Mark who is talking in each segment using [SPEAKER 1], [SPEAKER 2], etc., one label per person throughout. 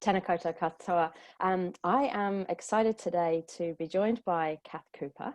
[SPEAKER 1] Tēnā koutou katoa. I am excited today to be joined by Kath Cooper.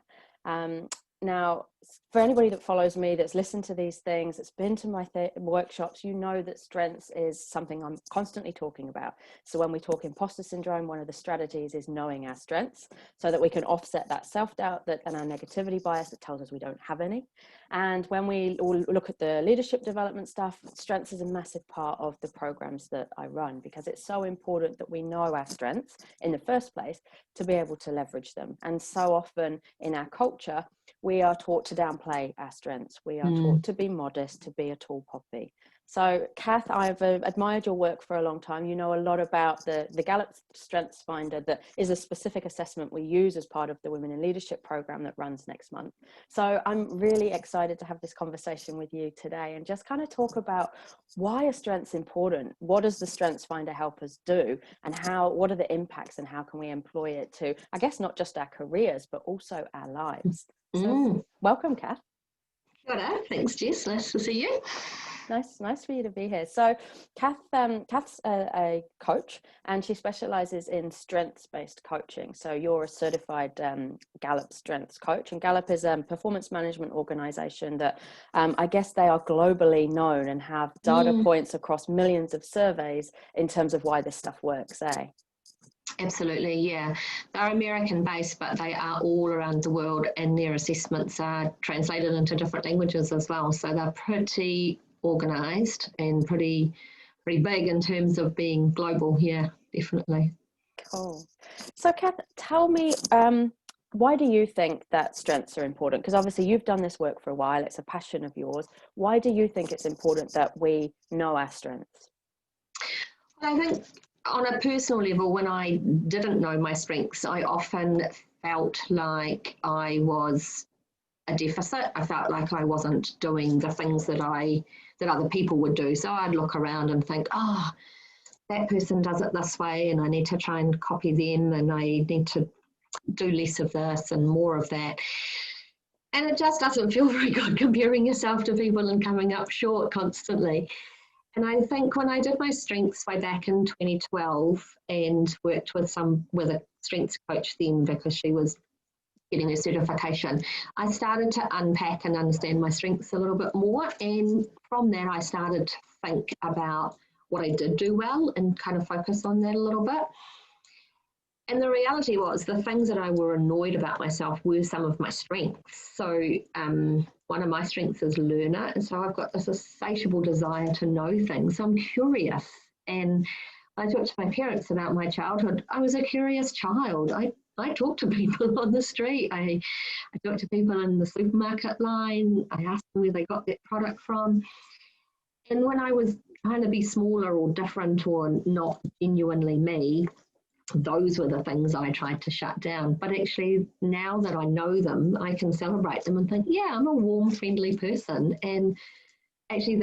[SPEAKER 1] Now, for anybody that follows me, that's listened to these things, that's been to my workshops, you know that strengths is something I'm constantly talking about. So when we talk imposter syndrome, one of the strategies is knowing our strengths so that we can offset that self-doubt and our negativity bias that tells us we don't have any. And when we all look at the leadership development stuff, strengths is a massive part of the programs that I run, because it's so important that we know our strengths in the first place to be able to leverage them. And so often in our culture, we are taught to downplay our strengths. We are taught to be modest, to be a tall poppy. So, Kath, I've admired your work for a long time. You know a lot about the Gallup Strengthsfinder, that is a specific assessment we use as part of the Women in Leadership program that runs next month. So I'm really excited to have this conversation with you today and just kind of talk about why are strengths important? What does the Strengthsfinder help us do? And what are the impacts and how can we employ it to, I guess, not just our careers, but also our lives? So welcome, Kath.
[SPEAKER 2] Hello, thanks, Jess. Nice to see you.
[SPEAKER 1] Nice for you to be here. So Kath's a coach, and she specializes in strengths-based coaching. So you're a certified Gallup Strengths coach, and Gallup is a performance management organization that I guess they are globally known and have data points across millions of surveys in terms of why this stuff works, eh?
[SPEAKER 2] Absolutely, yeah. They're American-based, but they are all around the world, and their assessments are translated into different languages as well. So they're pretty organised and pretty big in terms of being global. Yeah, definitely.
[SPEAKER 1] Cool. So, Kath, tell me, why do you think that strengths are important? Because obviously you've done this work for a while. It's a passion of yours. Why do you think it's important that we know our strengths?
[SPEAKER 2] Well, I think on a personal level, when I didn't know my strengths, I often felt like I was a deficit. I felt like I wasn't doing the things that other people would do. So I'd look around and think, oh, that person does it this way, and I need to try and copy them, and I need to do less of this and more of that. And it just doesn't feel very good comparing yourself to people and coming up short constantly. And I think when I did my strengths way back in 2012 and worked with a strengths coach then, because she was getting her certification, I started to unpack and understand my strengths a little bit more. And from that, I started to think about what I did do well and kind of focus on that a little bit. And the reality was the things that I were annoyed about myself were some of my strengths. So one of my strengths is learner. And so I've got this insatiable desire to know things. So I'm curious. And I talked to my parents about my childhood. I was a curious child. I talked to people on the street. I talked to people in the supermarket line. I asked them where they got that product from. And when I was trying to be smaller or different or not genuinely me, those were the things I tried to shut down. But actually, now that I know them, I can celebrate them and think, yeah, I'm a warm, friendly person. And actually,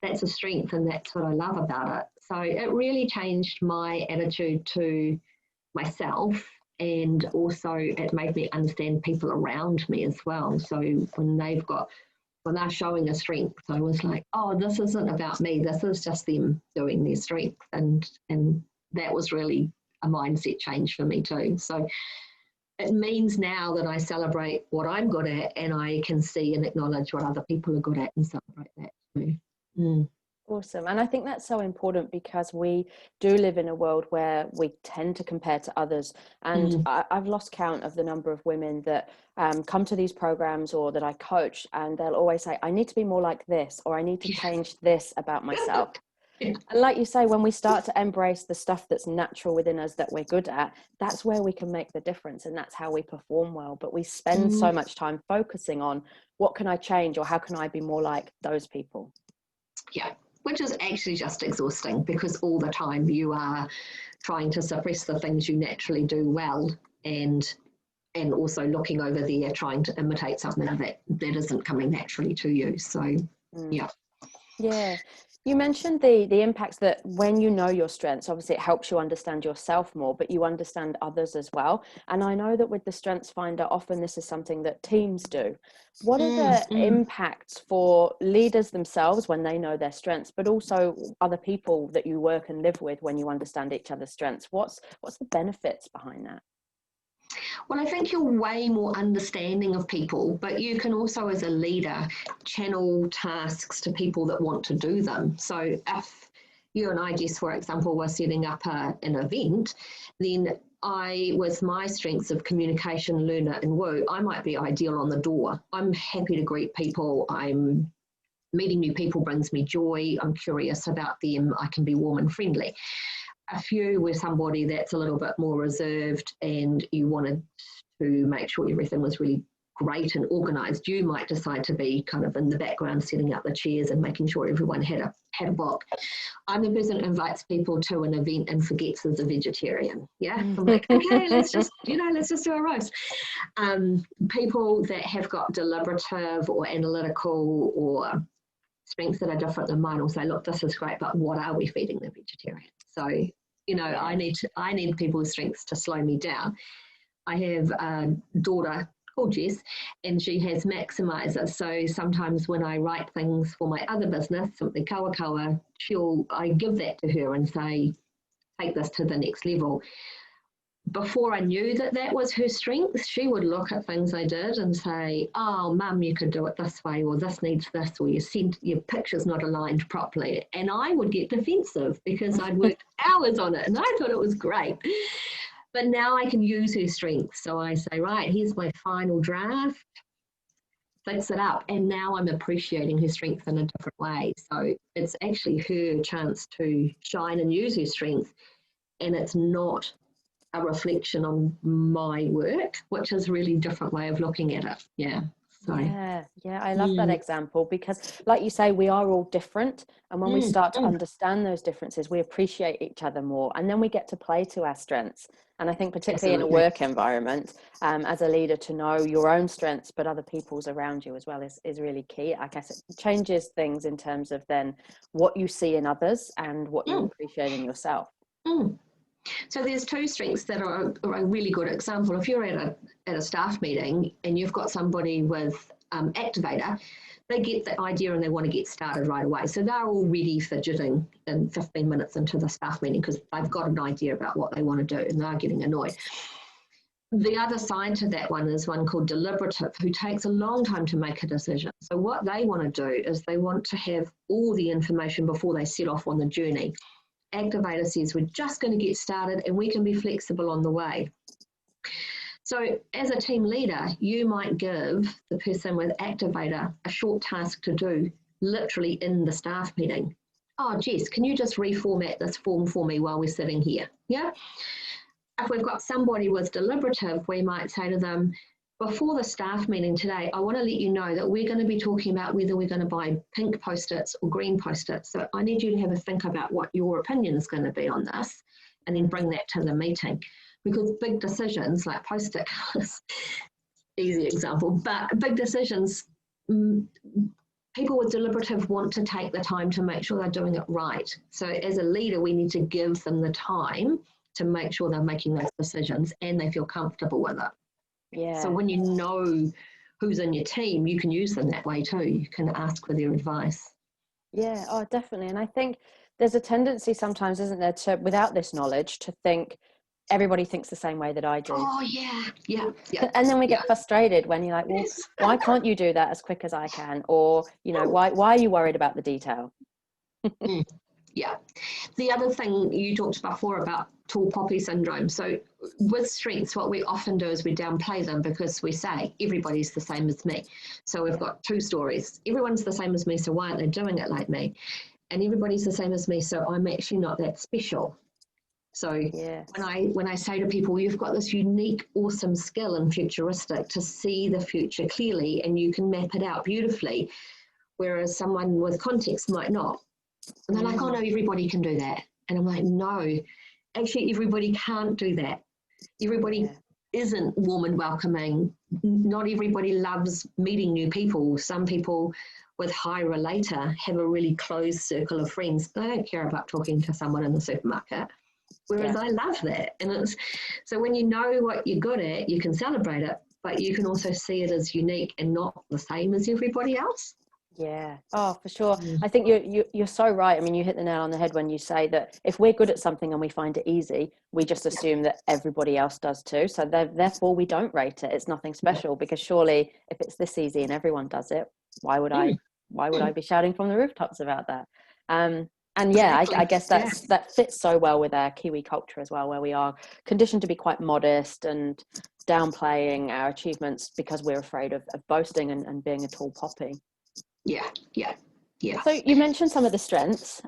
[SPEAKER 2] that's a strength, and that's what I love about it. So it really changed my attitude to myself, and also it made me understand people around me as well. So when they're showing a strength, I was like, oh, this isn't about me. This is just them doing their strength. And that was really a mindset change for me too. So it means now that I celebrate what I'm good at, and I can see and acknowledge what other people are good at and celebrate that too.
[SPEAKER 1] Awesome. And I think that's so important, because we do live in a world where we tend to compare to others. And I've lost count of the number of women that come to these programs or that I coach, and they'll always say, I need to be more like this, or I need to change this about myself. And like you say, when we start to embrace the stuff that's natural within us that we're good at, that's where we can make the difference, and that's how we perform well. But we spend so much time focusing on what can I change, or how can I be more like those people?
[SPEAKER 2] Yeah, which is actually just exhausting, because all the time you are trying to suppress the things you naturally do well, and also looking over there trying to imitate something that isn't coming naturally to you. So yeah.
[SPEAKER 1] You mentioned the impacts that when you know your strengths, obviously it helps you understand yourself more, but you understand others as well. And I know that with the Strengthsfinder, often this is something that teams do. What are the impacts for leaders themselves when they know their strengths, but also other people that you work and live with when you understand each other's strengths? What's the benefits behind that?
[SPEAKER 2] Well, I think you're way more understanding of people, but you can also, as a leader, channel tasks to people that want to do them. So if you and I, Jess, for example, were setting up an event, then I, with my strengths of communication, learner, and woo, I might be ideal on the door. I'm happy to greet people. Meeting new people brings me joy. I'm curious about them. I can be warm and friendly. If you were somebody that's a little bit more reserved and you wanted to make sure everything was really great and organised, you might decide to be kind of in the background setting up the chairs and making sure everyone had a book. I'm the person who invites people to an event and forgets there's a vegetarian. Yeah, I'm like, okay, let's just do a roast. People that have got deliberative or analytical or strengths that are different than mine will say, look, this is great, but what are we feeding the vegetarian? So, I need people's strengths to slow me down. I have a daughter called Jess, and she has maximizers. So sometimes when I write things for my other business, something kawa, I give that to her and say, take this to the next level. Before I knew that was her strength, she would look at things I did and say, oh, Mum, you could do it this way, or this needs this, or your picture's not aligned properly. And I would get defensive because I'd worked hours on it and I thought it was great. But now I can use her strengths. So I say, right, here's my final draft, fix it up. And now I'm appreciating her strength in a different way. So it's actually her chance to shine and use her strength. And it's not a reflection on my work, which is a really different way of looking at it. Yeah. So.
[SPEAKER 1] Yeah, I love that example because, like you say, we are all different, and when we start to understand those differences, we appreciate each other more, and then we get to play to our strengths. And I think particularly in a work environment, as a leader, to know your own strengths but other people's around you as well is really key. I guess it changes things in terms of then what you see in others and what you appreciate in yourself.
[SPEAKER 2] So there's two strengths that are a really good example. If you're at a staff meeting and you've got somebody with activator, they get the idea and they want to get started right away. So they're already fidgeting in 15 minutes into the staff meeting because they've got an idea about what they want to do and they're getting annoyed. The other side to that one is one called deliberative, who takes a long time to make a decision. So what they want to do is they want to have all the information before they set off on the journey. Activator says we're just going to get started and we can be flexible on the way. So as a team leader, you might give the person with activator a short task to do literally in the staff meeting. Oh, Jess, can you just reformat this form for me while we're sitting here? Yeah. If we've got somebody with deliberative, we might say to them, before the staff meeting today, I want to let you know that we're going to be talking about whether we're going to buy pink Post-its or green Post-its. So I need you to have a think about what your opinion is going to be on this and then bring that to the meeting. Because big decisions like Post-it cards, easy example, but big decisions, people with deliberative want to take the time to make sure they're doing it right. So as a leader, we need to give them the time to make sure they're making those decisions and they feel comfortable with it. Yeah. So when you know who's in your team, you can use them that way too. You can ask for their advice.
[SPEAKER 1] Yeah, oh, definitely. And I think there's a tendency sometimes, isn't there, to, without this knowledge, to think everybody thinks the same way that I do.
[SPEAKER 2] Oh, yeah.
[SPEAKER 1] And then we get frustrated when you're like, well, why can't you do that as quick as I can? Or, why are you worried about the detail?
[SPEAKER 2] Yeah. The other thing you talked before about tall poppy syndrome. So with strengths, what we often do is we downplay them because we say everybody's the same as me. So we've got two stories. Everyone's the same as me, so why aren't they doing it like me? And everybody's the same as me, so I'm actually not that special. So when I say to people, you've got this unique, awesome skill and futuristic to see the future clearly and you can map it out beautifully, whereas someone with context might not. And they're like, oh no, everybody can do that. And I'm like, no, actually everybody can't do that. Everybody isn't warm and welcoming. Not everybody loves meeting new people. Some people with high relator have a really closed circle of friends. They don't care about talking to someone in the supermarket. Whereas I love that. And it's so when you know what you're good at, you can celebrate it, but you can also see it as unique and not the same as everybody else.
[SPEAKER 1] Yeah. Oh, for sure. I think you're so right. I mean, you hit the nail on the head when you say that if we're good at something and we find it easy, we just assume that everybody else does too. So therefore we don't rate it. It's nothing special, because surely if it's this easy and everyone does it, why would I be shouting from the rooftops about that? And yeah,
[SPEAKER 2] Exactly.
[SPEAKER 1] I guess that fits so well with our Kiwi culture as well, where we are conditioned to be quite modest and downplaying our achievements because we're afraid of boasting and being a tall poppy.
[SPEAKER 2] Yeah.
[SPEAKER 1] So you mentioned some of the strengths.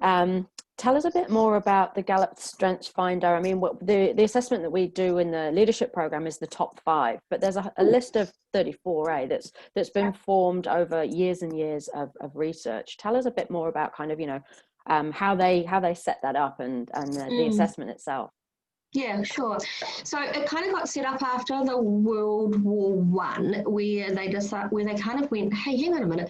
[SPEAKER 1] Tell us a bit more about the Gallup Strengthsfinder. I mean, what the assessment that we do in the leadership program is the top 5, but there's a list of 34 that's been formed over years and years of research. Tell us a bit more about kind of, how they set that up and the assessment itself.
[SPEAKER 2] Yeah, sure. So it kind of got set up after the World War One, where they kind of went, hey, hang on a minute.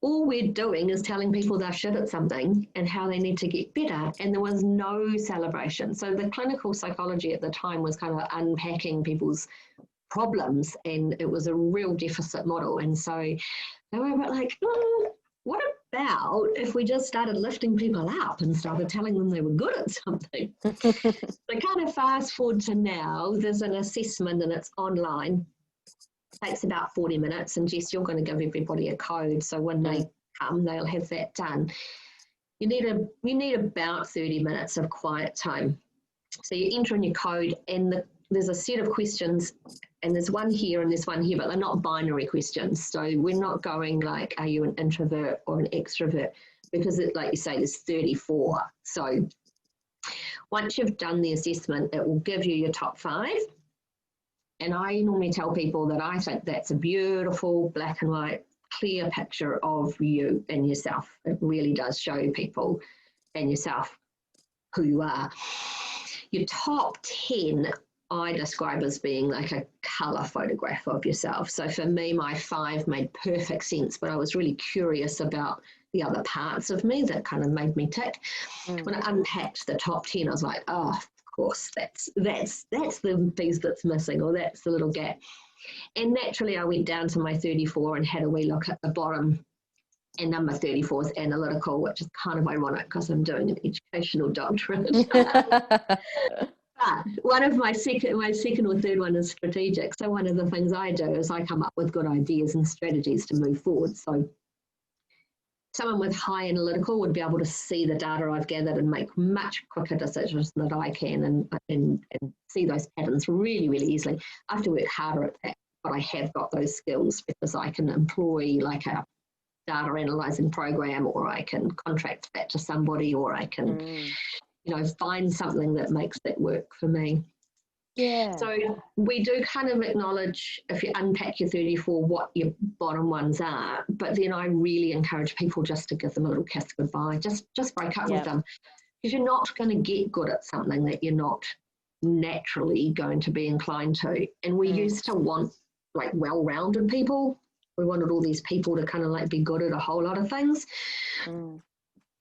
[SPEAKER 2] All we're doing is telling people they're shit at something and how they need to get better. And there was no celebration. So the clinical psychology at the time was kind of unpacking people's problems, and it was a real deficit model. And so they were a bit like, what about if we just started lifting people up and started telling them they were good at something? So kind of fast forward to now, there's an assessment and it's online. Takes about 40 minutes, and Jess, you're going to give everybody a code, so when they come they'll have that done. You need about 30 minutes of quiet time. So you enter in your code, and there's a set of questions, and there's one here and there's one here, but they're not binary questions. So we're not going like, are you an introvert or an extrovert, because like you say, there's 34. So once you've done the assessment, it will give you your top 5. And I normally tell people that I think that's a beautiful black and white, clear picture of you and yourself. It really does show people and yourself who you are. Your top 10, I describe as being like a colour photograph of yourself. So for me, my 5 made perfect sense, but I was really curious about the other parts of me that kind of made me tick. When I unpacked the top 10, I was like, oh, course, that's the piece that's missing, or that's the little gap. And naturally I went down to my 34 and had a wee look at the bottom, and number 34 is analytical, which is kind of ironic because I'm doing an educational doctorate. But one of my second or third one is strategic. So one of the things I do is I come up with good ideas and strategies to move forward. So someone with high analytical would be able to see the data I've gathered and make much quicker decisions than I can, and see those patterns really, really easily. I have to work harder at that, but I have got those skills because I can employ like a data analyzing program, or I can contract that to somebody, or I can, find something that makes that work for me.
[SPEAKER 1] Yeah.
[SPEAKER 2] So we do kind of acknowledge, if you unpack your 34, what your bottom ones are, but then I really encourage people just to give them a little kiss goodbye, just break up with them, because you're not going to get good at something that you're not naturally going to be inclined to. And we used to want like well-rounded people. We wanted all these people to kind of like be good at a whole lot of things.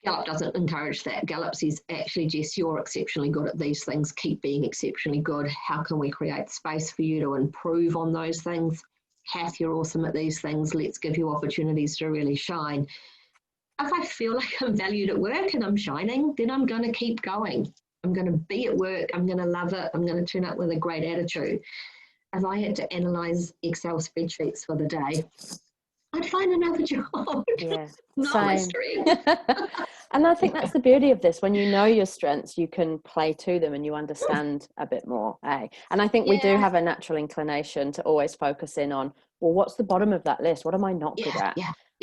[SPEAKER 2] Gallup doesn't encourage that. Gallup says, actually, Jess, you're exceptionally good at these things. Keep being exceptionally good. How can we create space for you to improve on those things? Kath, you're awesome at these things. Let's give you opportunities to really shine. If I feel like I'm valued at work and I'm shining, then I'm going to keep going. I'm going to be at work. I'm going to love it. I'm going to turn up with a great attitude. If I had to analyze Excel spreadsheets for the day, I'd find another job.
[SPEAKER 1] Yeah,
[SPEAKER 2] Not my strength.
[SPEAKER 1] And I think that's the beauty of this. When you know your strengths, you can play to them and you understand a bit more. And I think we do have a natural inclination to always focus in on, well, what's the bottom of that list? What am I not good at?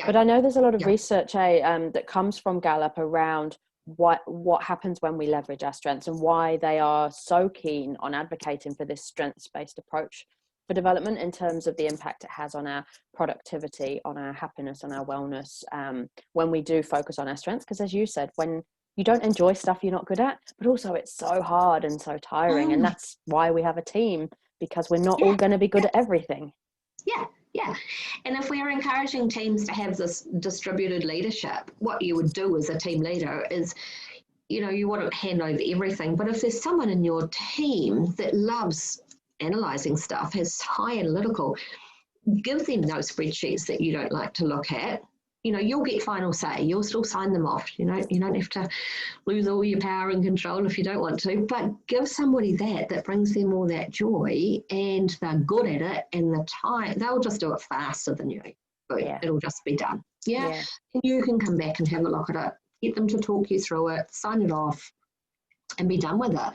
[SPEAKER 1] But I know there's a lot of research that comes from Gallup around what happens when we leverage our strengths, and why they are so keen on advocating for this strengths-based approach for development, in terms of the impact it has on our productivity, on our happiness, on our wellness, when we do focus on our strengths. Because as you said, when you don't enjoy stuff you're not good at, but also it's so hard and so tiring, and that's why we have a team, because we're not all going to be good at everything.
[SPEAKER 2] Yeah. And if we're encouraging teams to have this distributed leadership, what you would do as a team leader is, you wouldn't hand over everything, but if there's someone in your team that loves analysing stuff, is high analytical, give them those spreadsheets that you don't like to look at. You'll get final say. You'll still sign them off. You don't have to lose all your power and control if you don't want to, but give somebody that brings them all that joy, and they're good at it, and they'll just do it faster than you.
[SPEAKER 1] Yeah.
[SPEAKER 2] It'll just be done. Yeah. And you can come back and have a look at it, get them to talk you through it, sign it off, and be done with it.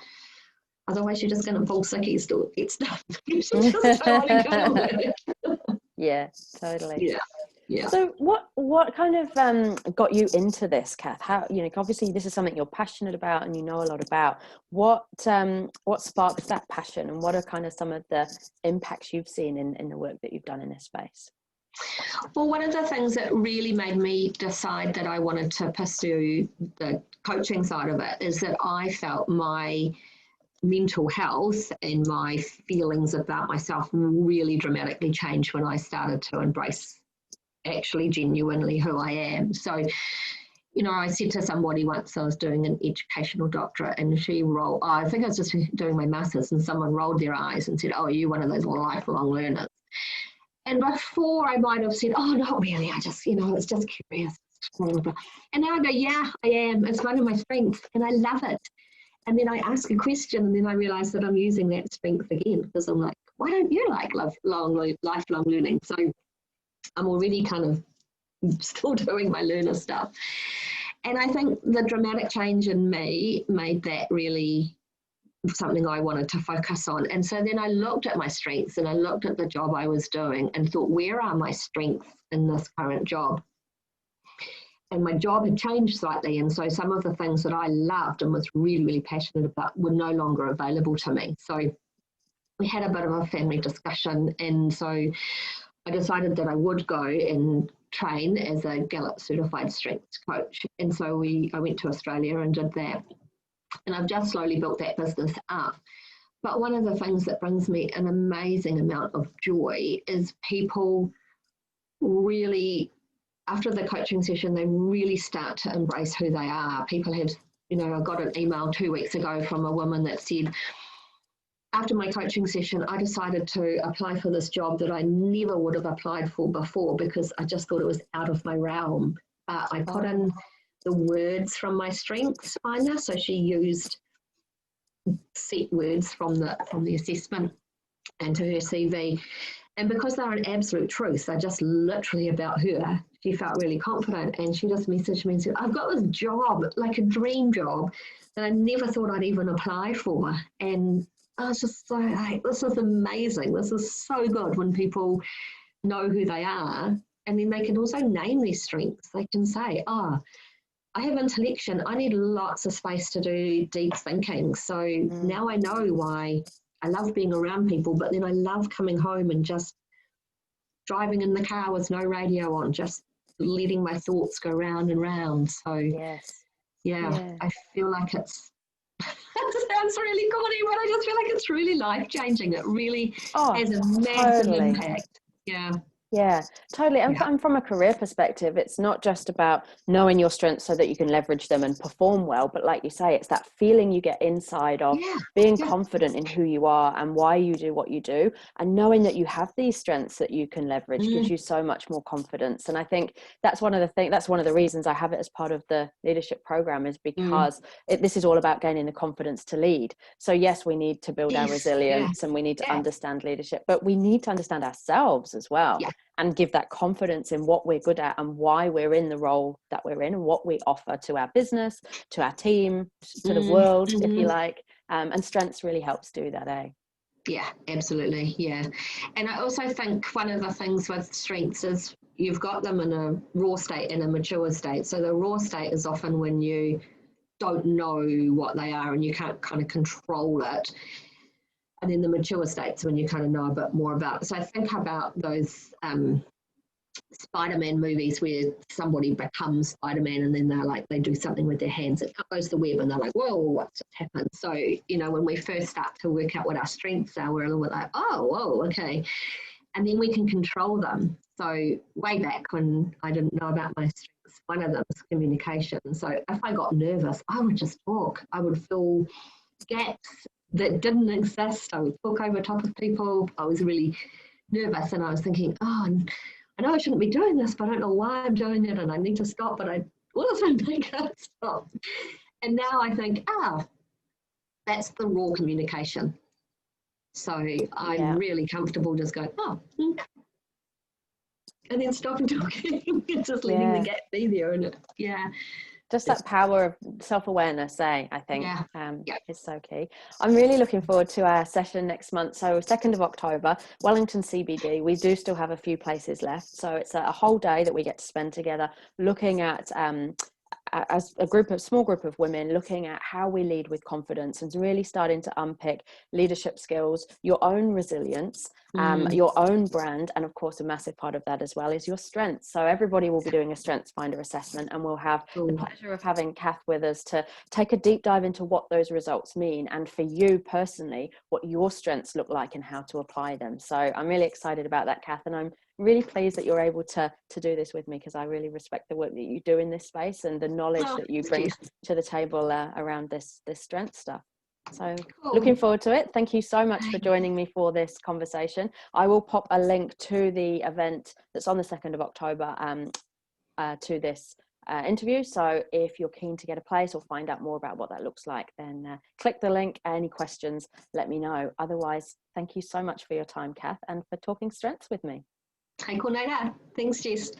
[SPEAKER 2] Otherwise, you're just going to fall sickies till it gets done. You just don't want to go with it.
[SPEAKER 1] Yeah, totally.
[SPEAKER 2] Yeah. Yeah.
[SPEAKER 1] So what kind of got you into this, Kath? How, obviously this is something you're passionate about and you know a lot about. What sparked that passion, and what are kind of some of the impacts you've seen in the work that you've done in this space?
[SPEAKER 2] Well, one of the things that really made me decide that I wanted to pursue the coaching side of it is that I felt my mental health and my feelings about myself really dramatically changed when I started to embrace actually genuinely who I am. So, I said to somebody once, I was doing an educational doctorate, and I think I was just doing my master's, and someone rolled their eyes and said, "Oh, are you one of those lifelong learners?" And before I might have said, "Oh, not really, I just, it's just curious." And now I go, "Yeah, I am. It's one of my strengths, and I love it." And then I ask a question, and then I realise that I'm using that strength again, because I'm like, why don't you like lifelong learning? So I'm already kind of still doing my learner stuff. And I think the dramatic change in me made that really something I wanted to focus on. And so then I looked at my strengths, and I looked at the job I was doing and thought, where are my strengths in this current job? And my job had changed slightly. And so some of the things that I loved and was really, really passionate about were no longer available to me. So we had a bit of a family discussion. And so I decided that I would go and train as a Gallup certified strengths coach. And so I went to Australia and did that. And I've just slowly built that business up. But one of the things that brings me an amazing amount of joy is people really, after the coaching session, they really start to embrace who they are. People have, I got an email 2 weeks ago from a woman that said, after my coaching session, I decided to apply for this job that I never would have applied for before because I just thought it was out of my realm. I put in the words from my strengths finder, so she used set words from the assessment into her CV. And because they're an absolute truth, they're just literally about her, she felt really confident. And she just messaged me and said, I've got this job, like a dream job, that I never thought I'd even apply for. And I was just so like, this is amazing. This is so good when people know who they are. And then they can also name their strengths. They can say, I have intellection. I need lots of space to do deep thinking. So now I know why I love being around people, but then I love coming home and just driving in the car with no radio on, just letting my thoughts go round and round. So yeah. I feel like it's, it sounds really corny, but I just feel like it's really life-changing. It really has a massive impact.
[SPEAKER 1] Yeah, totally. And from a career perspective, it's not just about knowing your strengths so that you can leverage them and perform well, but like you say, it's that feeling you get inside of being confident in who you are and why you do what you do, and knowing that you have these strengths that you can leverage gives you so much more confidence. And I think that's one of the reasons I have it as part of the leadership program, is because this is all about gaining the confidence to lead. So yes, we need to build our resilience and we need to understand leadership, but we need to understand ourselves as well. And give that confidence in what we're good at and why we're in the role that we're in and what we offer to our business, to our team, to the world, if you like. And strengths really helps do that, eh?
[SPEAKER 2] Yeah, absolutely. Yeah. And I also think one of the things with strengths is you've got them in a raw state and a mature state. So the raw state is often when you don't know what they are and you can't kind of control it. And then the mature states when you kind of know a bit more about it. So I think about those Spider-Man movies where somebody becomes Spider-Man and then they do something with their hands. It goes the web and they're like, whoa, what's happened? So, when we first start to work out what our strengths are, we're a little bit like, oh, whoa, okay. and then we can control them. So way back when I didn't know about my strengths, one of them was communication. So if I got nervous, I would just talk. I would fill gaps that didn't exist. I would talk over top of people. I was really nervous, and I was thinking, oh, I know I shouldn't be doing this, but I don't know why I'm doing it, and I need to stop, but I wasn't going to stop. And now I think, that's the raw communication. So I'm really comfortable just going, and then stopping talking, just letting the gap be there. And
[SPEAKER 1] just that power of self-awareness, I think is so key. I'm really looking forward to our session next month. So 2nd of October, Wellington CBD. We do still have a few places left. So it's a whole day that we get to spend together looking at as a small group of women, looking at how we lead with confidence and really starting to unpick leadership skills, your own resilience, your own brand, and of course a massive part of that as well is your strengths. So everybody will be doing a Strengthsfinder assessment, and we'll have the pleasure of having Kath with us to take a deep dive into what those results mean, and for you personally, what your strengths look like and how to apply them. So I'm really excited about that, Kath, and I'm really pleased that you're able to do this with me, because I really respect the work that you do in this space and the knowledge that you bring to the table around this strength stuff. So looking forward to it. Thank you so much for joining me for this conversation. I will pop a link to the event that's on the 2nd of October to this interview. So if you're keen to get a place or find out more about what that looks like, then click the link. Any questions, let me know. Otherwise, thank you so much for your time, Kath, and for talking strengths with me.
[SPEAKER 2] Thanks, Jess.